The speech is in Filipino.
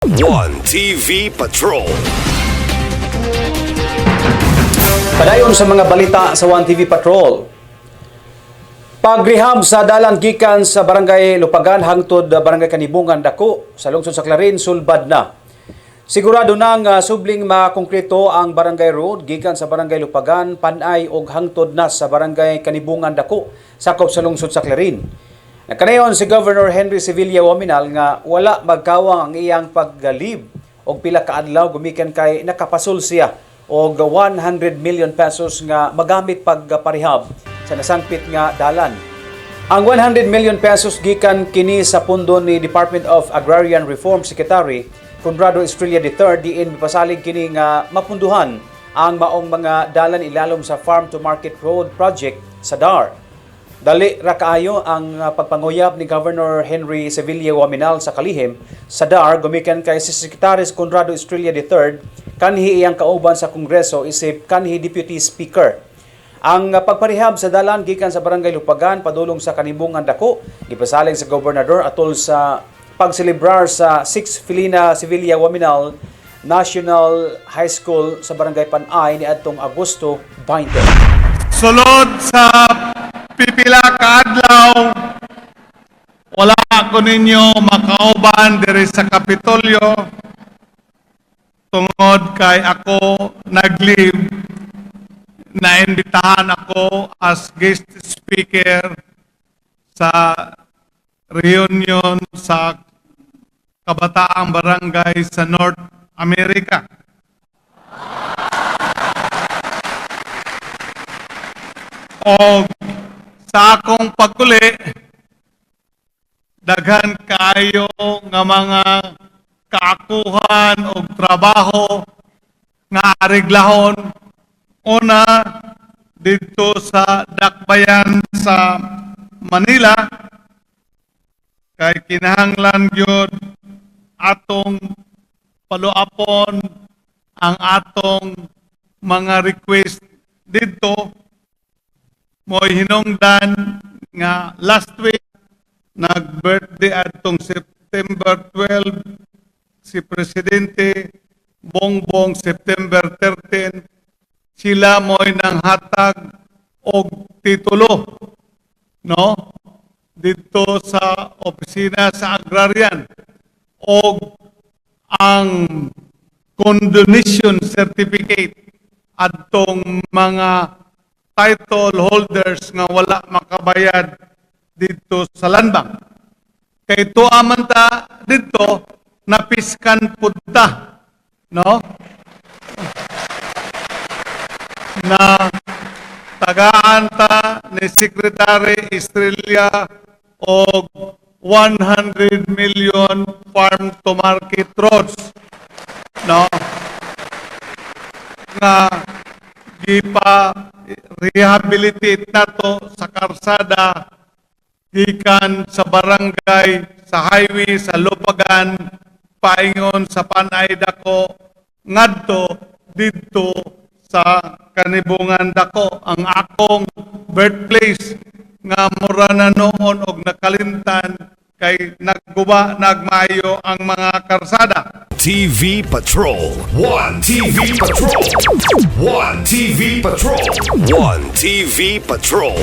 One TV Patrol. Padayon sa mga balita sa One TV Patrol. Pagrehab sa dalan gikan sa Barangay Lupagan hangtod Barangay Kanibungan dako sa lungsod sa Clarin sulbad na. Sigurado nang subling makongkreto ang Barangay Road gikan sa Barangay Lupagan panay og hangtod na sa Barangay Kanibungan dako sakop sa lungsod sa Clarin. Nakanayon si Governor Henry Sevilla Waminal nga wala magkawang ang iyang paggalib og pila ka adlaw gumikan kay nakapasol siya og 100 million pesos nga magamit pagparehab sa nasangpit nga dalan. Ang 100 million pesos gikan kini sa pundo ni Department of Agrarian Reform Secretary Conrado Estrella III diin mipasalig kini nga mapunduhan ang maong mga dalan ilalom sa Farm to Market Road Project sa DAR. Dali ra kaayo ang pagpanguyab ni Governor Henry Sevilla Waminal sa kalihim sa DAR gumikan kay si Secretary Conrado Estrella III kanhi iyang kauban sa Kongreso isip kanhi Deputy Speaker. Ang pagparehab sa dalan gikan sa Barangay Lupagan padulong sa Kanibungan dako gipasalig sa gobernador atol sa pagselebrar sa 6th Felina Sevilla Waminal National High School sa Barangay Panay niadtong Agosto 20. Sulod sa pipila ka adlaw, wala ako ninyo makauban diri sa Kapitolyo tungod kay ako nag-leave na imbitahan ako as guest speaker sa reunion sa Kabataang Barangay sa North America. O sa akong pagkuli, daghan kayo nga mga kaakuhan o trabaho nga areglahon. Una, dito sa Dakbayan sa Manila, kay kinahanglan gyud atong paluapon ang atong mga request dito. Mo'y hinungdan nga last week nag-birthday atong September 12 si Presidente Bongbong September 13 sila mo'y nanghatag og titulo no dito sa opisina sa Agrarian og ang condonation certificate adtong mga title holders nga wala makabayad dito sa landbank. Kay tuwa man ta dito napiskan punta, no? Na tagaan ta ni Secretary Estrella og 100 million farm to market roads, no? Nga gipa rehabilitate nato sa karsada gikan sa barangay, sa highway, sa Lupagan, paingon sa Panay dako ngadto dito sa Kanibungan dako ang akong birthplace nga mura na noon og nakalimtan kay nagmayo ang mga karsada. TV Patrol. One TV Patrol. One TV Patrol. One TV Patrol.